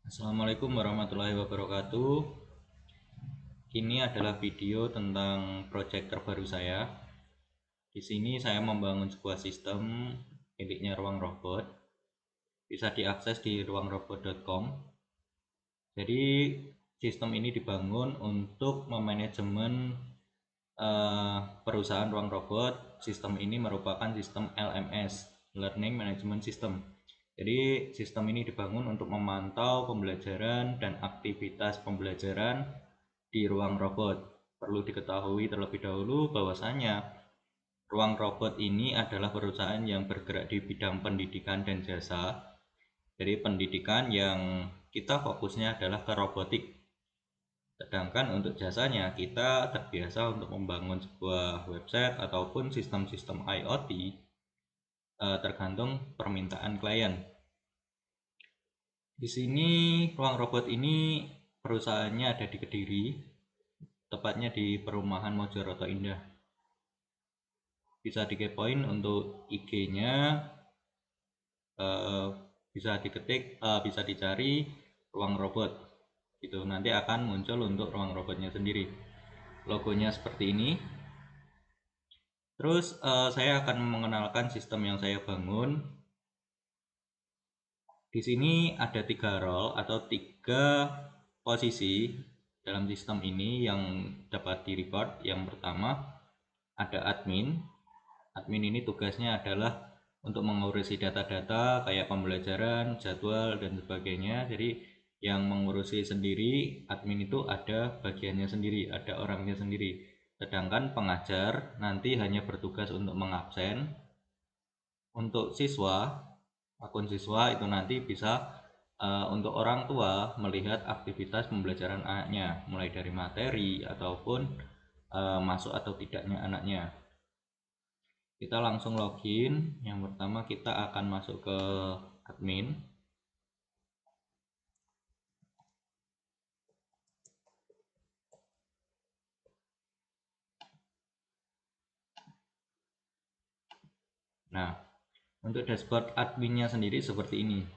Assalamualaikum warahmatullahi wabarakatuh. Ini adalah video tentang proyek terbaru saya. Di sini saya membangun sebuah sistem miliknya Ruang Robot. Bisa diakses di ruangrobot.com. Jadi sistem ini dibangun untuk memanajemen perusahaan Ruang Robot. Sistem ini merupakan sistem LMS, Learning Management System. Jadi sistem ini dibangun untuk memantau pembelajaran dan aktivitas pembelajaran di ruang robot. Perlu diketahui terlebih dahulu bahwasanya Ruang Robot ini adalah perusahaan yang bergerak di bidang pendidikan dan jasa. Jadi pendidikan yang kita fokusnya adalah ke robotik. Sedangkan untuk jasanya kita terbiasa untuk membangun sebuah website ataupun sistem-sistem IoT tergantung permintaan klien. Di sini Ruang Robot ini perusahaannya ada di Kediri, tepatnya di perumahan Mojoroto Indah. Bisa dikepoin untuk IG-nya, bisa diketik, bisa dicari Ruang Robot. Gitu, nanti akan muncul untuk Ruang Robotnya sendiri. Logonya seperti ini. Terus saya akan mengenalkan sistem yang saya bangun. Di sini ada 3 role atau 3 posisi dalam sistem ini yang dapat di-record. Yang pertama ada admin. Admin ini tugasnya adalah untuk mengurusi data-data kayak pembelajaran, jadwal, dan sebagainya. Jadi yang mengurusi sendiri, admin itu ada bagiannya sendiri, ada orangnya sendiri. Sedangkan pengajar nanti hanya bertugas untuk mengabsen. Untuk siswa, akun siswa itu nanti bisa untuk orang tua melihat aktivitas pembelajaran anaknya, mulai dari materi ataupun masuk atau tidaknya anaknya. Kita langsung login. Yang pertama kita akan masuk ke admin. Nah, untuk dashboard adminnya sendiri seperti ini.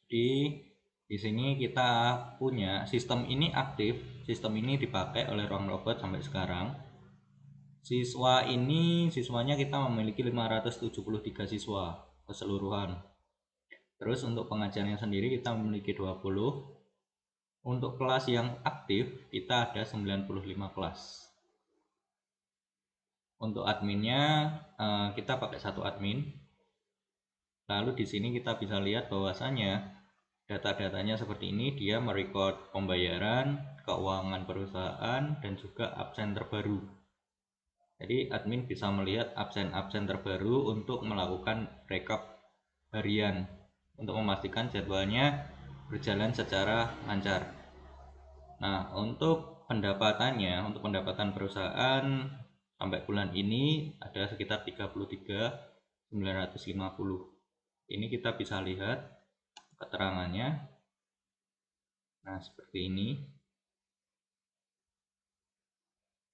Jadi di sini kita punya sistem ini aktif, sistem ini dipakai oleh Ruang Robot sampai sekarang. Siswanya kita memiliki 573 siswa keseluruhan. Terus untuk pengajarnya sendiri kita memiliki 20. Untuk kelas yang aktif kita ada 95 kelas. Untuk adminnya kita pakai satu admin. Lalu di sini kita bisa lihat bahwasanya data-datanya seperti ini. Dia merecord pembayaran, keuangan perusahaan, dan juga absen terbaru. Jadi admin bisa melihat absen-absen terbaru untuk melakukan recap harian untuk memastikan jadwalnya berjalan secara lancar. Nah, untuk pendapatan perusahaan sampai bulan ini ada sekitar 33.950. Ini kita bisa lihat keterangannya. Nah, seperti ini.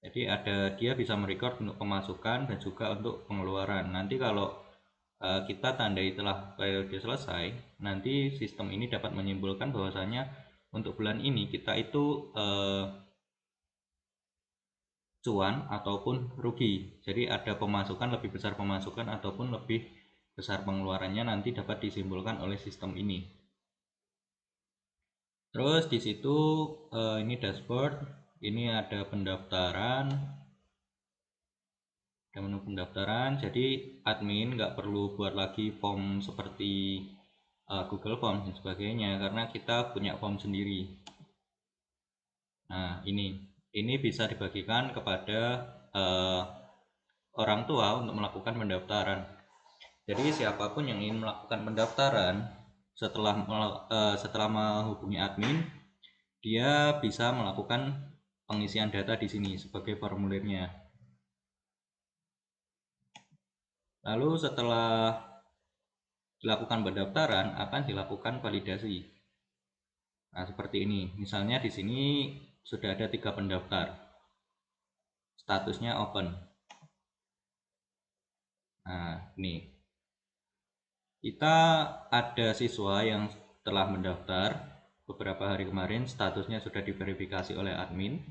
Jadi dia bisa merecord untuk pemasukan dan juga untuk pengeluaran. Nanti kalau kita tandai telah periode selesai, nanti sistem ini dapat menyimpulkan bahwasanya untuk bulan ini kita itu cuan ataupun rugi. Jadi ada pemasukan, lebih besar pemasukan ataupun lebih besar pengeluarannya nanti dapat disimpulkan oleh sistem ini. Terus di situ ini dashboard, ini ada pendaftaran, ada menu pendaftaran. Jadi admin nggak perlu buat lagi form seperti Google Form dan sebagainya karena kita punya form sendiri. Nah, ini bisa dibagikan kepada orang tua untuk melakukan pendaftaran. Jadi siapapun yang ingin melakukan pendaftaran setelah menghubungi admin, dia bisa melakukan pengisian data di sini sebagai formulirnya. Lalu setelah dilakukan pendaftaran akan dilakukan validasi. Nah, seperti ini. Misalnya di sini sudah ada 3 pendaftar. Statusnya open. Nah, ini. Kita ada siswa yang telah mendaftar beberapa hari kemarin, statusnya sudah diverifikasi oleh admin.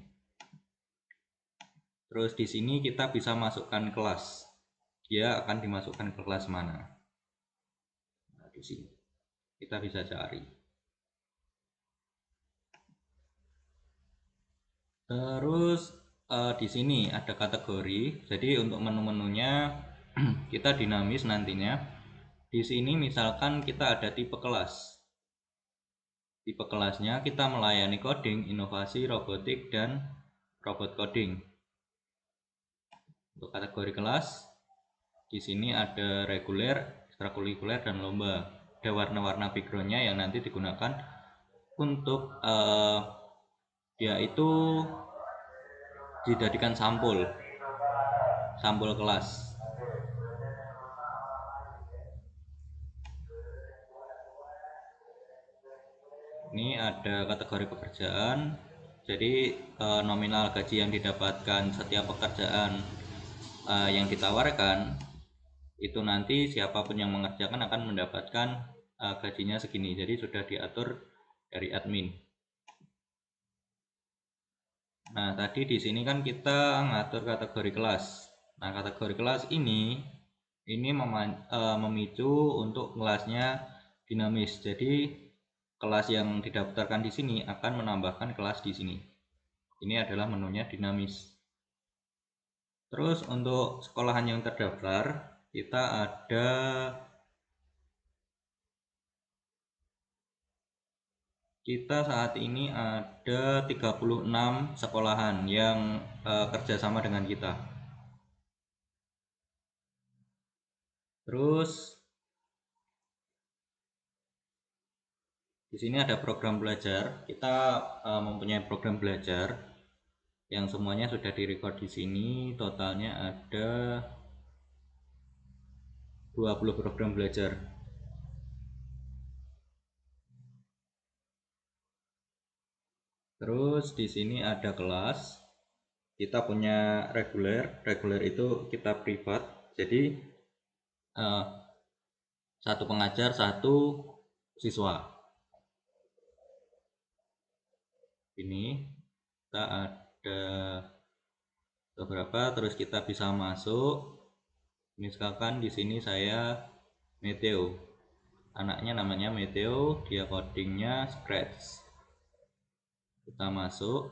Terus di sini kita bisa masukkan kelas. Dia akan dimasukkan ke kelas mana. Nah, di sini kita bisa cari. Terus di sini ada kategori. Jadi untuk menu-menunya kita dinamis nantinya. Di sini misalkan kita ada tipe kelas. Tipe kelasnya kita melayani coding, inovasi, robotik, dan robot coding. Untuk kategori kelas, di sini ada reguler, ekstrakurikuler, dan lomba. Ada warna-warna backgroundnya yang nanti digunakan untuk dia itu dijadikan sampul kelas. Ini ada kategori pekerjaan, jadi nominal gaji yang didapatkan setiap pekerjaan yang ditawarkan itu nanti siapapun yang mengerjakan akan mendapatkan gajinya segini. Jadi sudah diatur dari admin. Nah, tadi di sini kan kita ngatur kategori kelas. Nah, kategori kelas ini memicu untuk kelasnya dinamis. Jadi kelas yang didaftarkan di sini akan menambahkan kelas di sini. Ini adalah menunya dinamis. Terus untuk sekolahan yang terdaftar, kita saat ini ada 36 sekolahan yang kerjasama dengan kita. Terus di sini ada program belajar. Kita mempunyai program belajar yang semuanya sudah direcord di sini. Totalnya ada 20 program belajar. Terus di sini ada kelas. Kita punya reguler. Reguler itu kita privat. Jadi satu pengajar, satu siswa. Ini kita ada beberapa, terus kita bisa masuk. Misalkan di sini saya Meteo, anaknya namanya Meteo, dia codingnya Scratch. Kita masuk.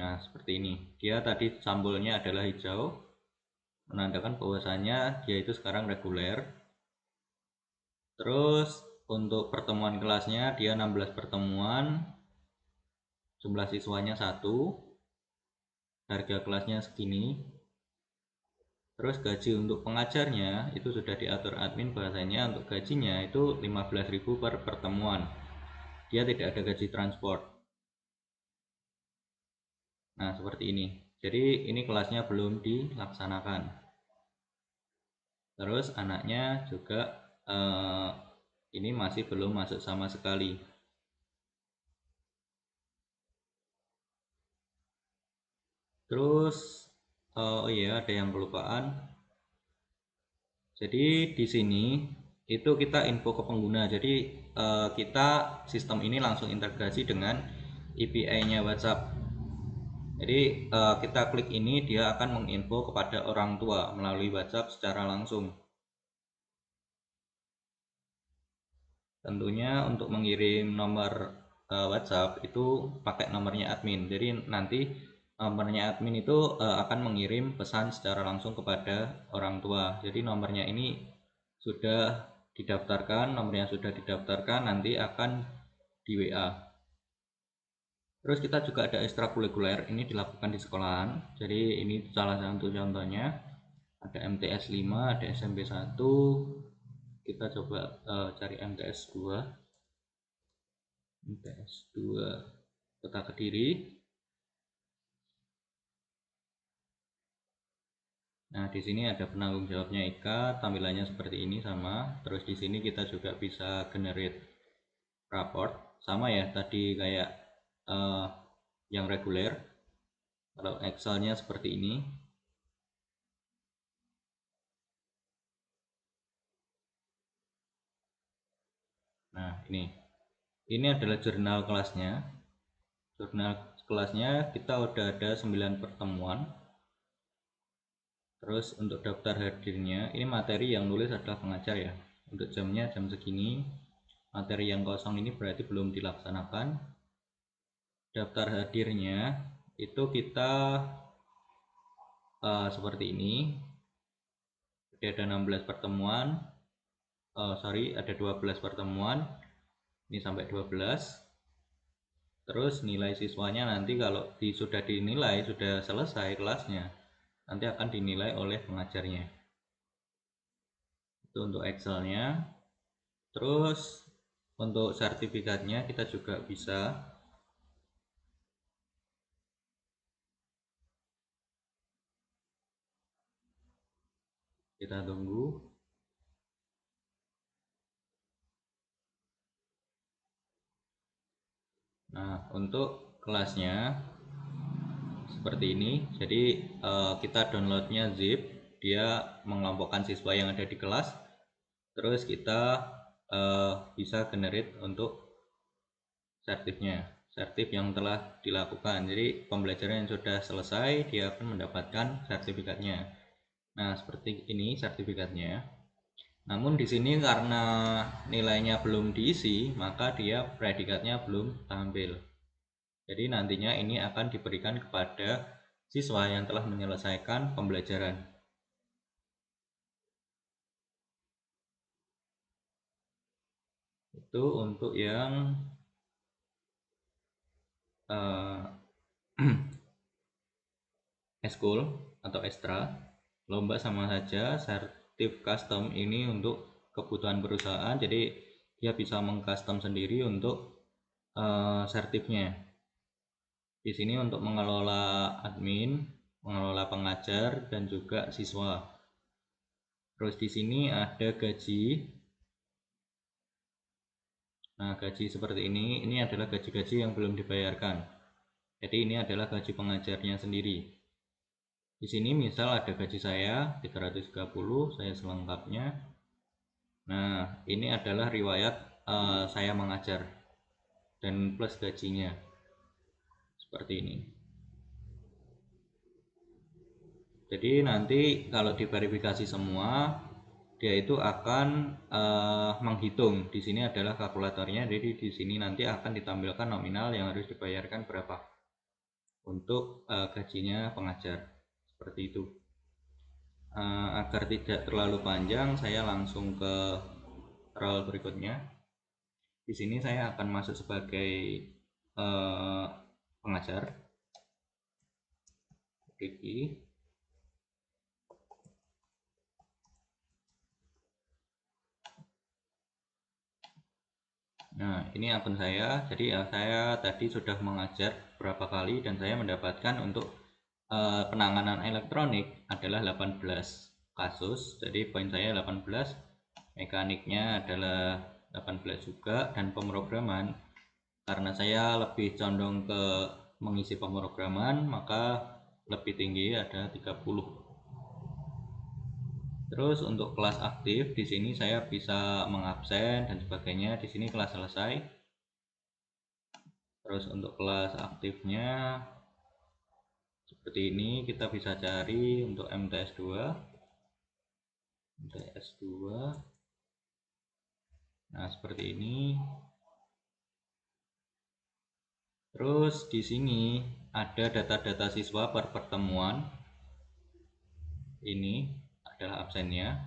Nah, seperti ini. Dia tadi sampulnya adalah hijau, menandakan bahwasanya dia itu sekarang reguler. Terus untuk pertemuan kelasnya dia 16 pertemuan, jumlah siswanya 1, harga kelasnya segini. Terus gaji untuk pengajarnya itu sudah diatur admin bahasanya untuk gajinya itu 15.000 per pertemuan. Dia tidak ada gaji transport. Nah, seperti ini. Jadi ini kelasnya belum dilaksanakan. Terus anaknya juga ini masih belum masuk sama sekali. Terus oh iya, ada yang kelupaan. Jadi di sini itu kita info ke pengguna. Jadi kita sistem ini langsung integrasi dengan API-nya WhatsApp. Jadi kita klik ini, dia akan menginfo kepada orang tua melalui WhatsApp secara langsung. Tentunya untuk mengirim nomor WhatsApp itu pakai nomornya admin. Jadi nanti nomornya admin itu akan mengirim pesan secara langsung kepada orang tua. Jadi nomornya ini sudah didaftarkan, nomornya sudah didaftarkan, nanti akan di WA. Terus kita juga ada ekstrakurikuler, ini dilakukan di sekolahan. Jadi ini salah satu contohnya. Ada MTS 5, ada SMP 1. Kita coba cari MTS 2. MTS 2 Kota Kediri. Nah, di sini ada penanggung jawabnya Ika, tampilannya seperti ini sama. Terus di sini kita juga bisa generate raport, sama ya tadi kayak yang reguler. Kalau Excelnya seperti ini. Nah, ini adalah jurnal kelasnya. Jurnal kelasnya kita udah ada 9 pertemuan. Terus untuk daftar hadirnya, ini materi yang nulis adalah pengajar ya. Untuk jamnya jam segini. Materi yang kosong ini berarti belum dilaksanakan. Daftar hadirnya itu kita seperti ini. Jadi ada 16 pertemuan. Ada 12 pertemuan. Ini sampai 12. Terus nilai siswanya nanti kalau sudah dinilai, sudah selesai kelasnya, nanti akan dinilai oleh pengajarnya. Itu untuk Excelnya. Terus untuk sertifikatnya kita juga bisa kita tunggu. Nah, untuk kelasnya seperti ini. Jadi kita downloadnya zip, dia mengelompokkan siswa yang ada di kelas. Terus kita bisa generate untuk sertif yang telah dilakukan. Jadi pembelajaran yang sudah selesai dia akan mendapatkan sertifikatnya. Nah, seperti ini sertifikatnya. Namun di sini karena nilainya belum diisi, maka dia predikatnya belum tampil. Jadi nantinya ini akan diberikan kepada siswa yang telah menyelesaikan pembelajaran. Itu untuk yang eskul atau ekstra. Lomba sama saja, sertif custom ini untuk kebutuhan perusahaan, jadi dia bisa mengcustom sendiri untuk sertifnya. Di sini untuk mengelola admin, mengelola pengajar dan juga siswa. Terus di sini ada gaji. Nah, gaji seperti ini adalah gaji-gaji yang belum dibayarkan. Jadi ini adalah gaji pengajarnya sendiri. Di sini misal ada gaji saya 330, saya selengkapnya. Nah, ini adalah riwayat saya mengajar dan plus gajinya. Seperti ini. Jadi nanti kalau diverifikasi semua, dia itu akan menghitung. Di sini adalah kalkulatornya. Jadi di sini nanti akan ditampilkan nominal yang harus dibayarkan berapa untuk gajinya pengajar. Seperti itu. Agar tidak terlalu panjang, saya langsung ke role berikutnya. Di sini saya akan masuk sebagai pengajar. Riki. Nah, ini akun saya. Jadi saya tadi sudah mengajar berapa kali dan saya mendapatkan untuk penanganan elektronik adalah 18 kasus. Jadi poin saya 18, mekaniknya adalah 18 juga, dan pemrograman karena saya lebih condong ke mengisi pemrograman maka lebih tinggi, ada 30. Terus untuk kelas aktif di sini saya bisa mengabsen dan sebagainya. Di sini kelas selesai. Terus untuk kelas aktifnya seperti ini, kita bisa cari untuk MTS 2. MTS 2. Nah, seperti ini. Terus di sini ada data-data siswa per pertemuan. Ini adalah absennya,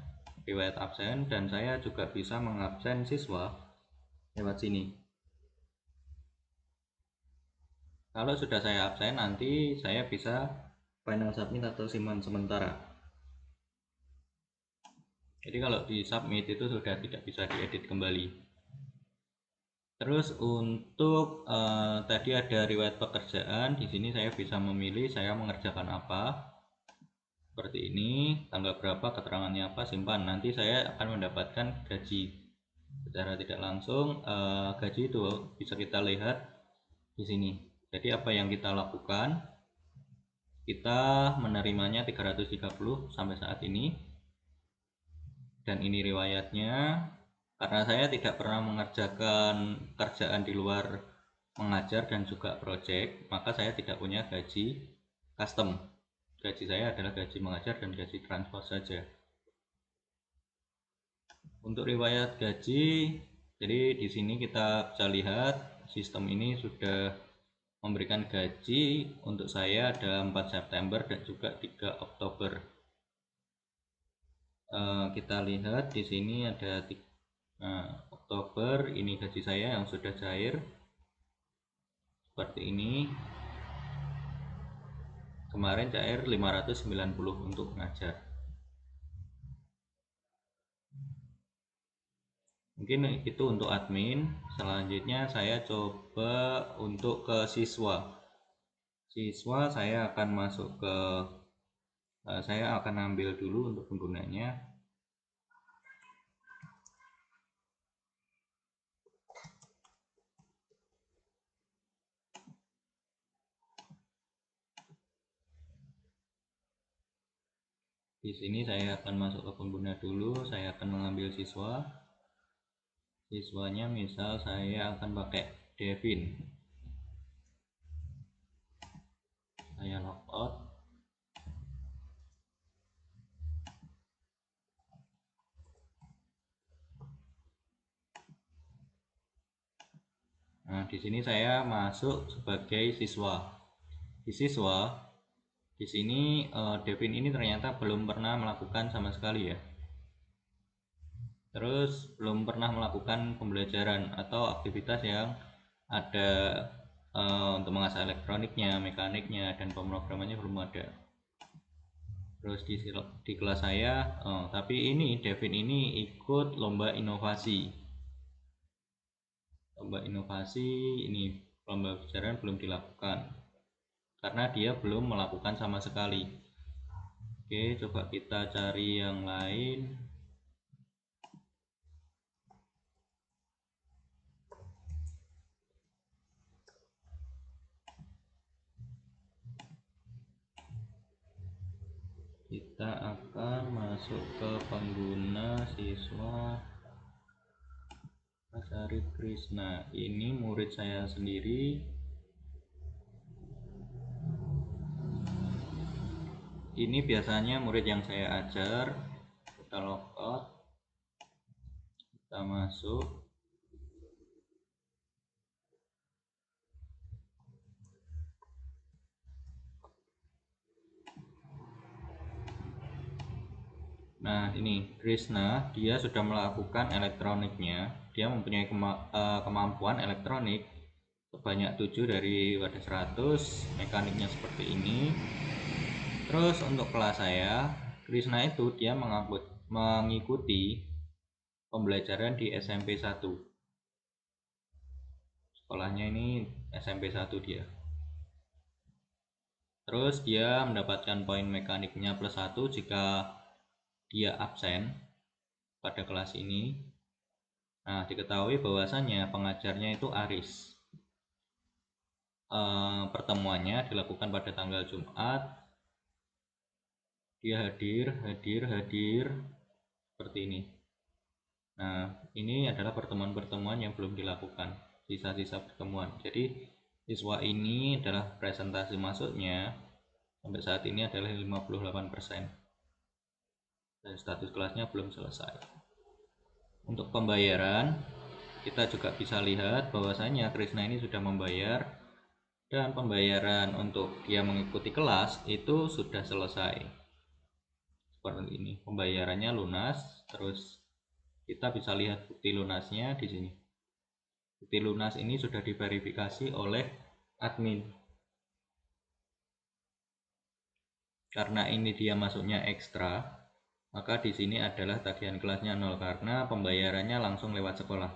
riwayat absen, dan saya juga bisa mengabsen siswa lewat sini. Kalau sudah saya absen, nanti saya bisa final submit atau simpan sementara. Jadi kalau di submit itu sudah tidak bisa diedit kembali. Terus untuk tadi ada riwayat pekerjaan. Di sini saya bisa memilih saya mengerjakan apa. Seperti ini, tanggal berapa, keterangannya apa, simpan. Nanti saya akan mendapatkan gaji. Secara tidak langsung gaji itu bisa kita lihat di sini. Jadi apa yang kita lakukan, kita menerimanya 330 sampai saat ini, dan ini riwayatnya. karena saya tidak pernah mengerjakan kerjaan di luar mengajar dan juga project, maka saya tidak punya gaji custom. Gaji saya adalah gaji mengajar dan gaji transport saja. Untuk riwayat gaji, jadi di sini kita bisa lihat sistem ini sudah memberikan gaji untuk saya ada 4 September dan juga 3 Oktober. Kita lihat di sini ada Oktober, ini gaji saya yang sudah cair seperti ini. Kemarin cair 590 untuk mengajar. Mungkin itu untuk admin. Selanjutnya saya coba untuk ke siswa. Siswa saya akan masuk ke saya akan ambil dulu untuk penggunanya. Di sini saya akan masuk ke pengguna dulu, saya akan mengambil siswa. Siswanya misal saya akan pakai Devin. Saya logout. Nah, di sini saya masuk sebagai siswa. Di siswa, di sini Devin ini ternyata belum pernah melakukan sama sekali ya. Terus belum pernah melakukan pembelajaran atau aktivitas yang ada untuk mengasah elektroniknya, mekaniknya, dan pemrogramannya belum ada. Terus di kelas saya, tapi ini Devin ini ikut lomba inovasi. Lomba inovasi ini lomba pembelajaran belum dilakukan karena dia belum melakukan sama sekali. Oke, coba kita cari yang lain. Kita akan masuk ke pengguna siswa Asari Krishna. Ini murid saya sendiri. Ini biasanya murid yang saya ajar. Kita logout, kita masuk. Nah, ini Krishna, dia sudah melakukan elektroniknya. Dia mempunyai kemampuan elektronik sebanyak 7 dari wadah 100, mekaniknya seperti ini. Terus untuk kelas saya, Krishna itu dia mengikuti pembelajaran di SMP 1. Sekolahnya ini SMP 1 dia. Terus dia mendapatkan poin mekaniknya +1 jika dia absen pada kelas ini. Nah, diketahui bahwasannya pengajarnya itu Aris. Pertemuannya dilakukan pada tanggal Jumat. Dia hadir seperti ini. Nah, ini adalah pertemuan-pertemuan yang belum dilakukan, sisa-sisa pertemuan. Jadi siswa ini adalah presentasi masuknya sampai saat ini adalah 58%. Dan status kelasnya belum selesai. Untuk pembayaran, kita juga bisa lihat bahwasanya Krishna ini sudah membayar, dan pembayaran untuk dia mengikuti kelas itu sudah selesai. Seperti ini, pembayarannya lunas. Terus kita bisa lihat bukti lunasnya di sini. Bukti lunas ini sudah diverifikasi oleh admin. Karena ini dia masuknya ekstra, maka di sini adalah tagihan kelasnya 0 karena pembayarannya langsung lewat sekolah,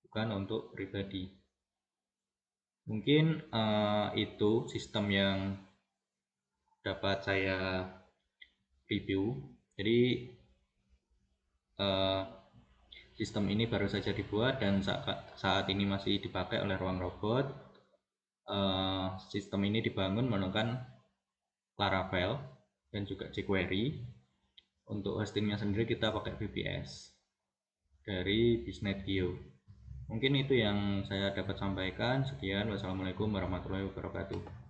bukan untuk pribadi. Mungkin itu sistem yang dapat saya review. Jadi sistem ini baru saja dibuat dan saat ini masih dipakai oleh ruang robot. Sistem ini dibangun menggunakan Laravel dan juga jQuery. Untuk hostingnya sendiri kita pakai VPS. dari Bisnetgeo. Mungkin itu yang saya dapat sampaikan. Sekian, wassalamualaikum warahmatullahi wabarakatuh.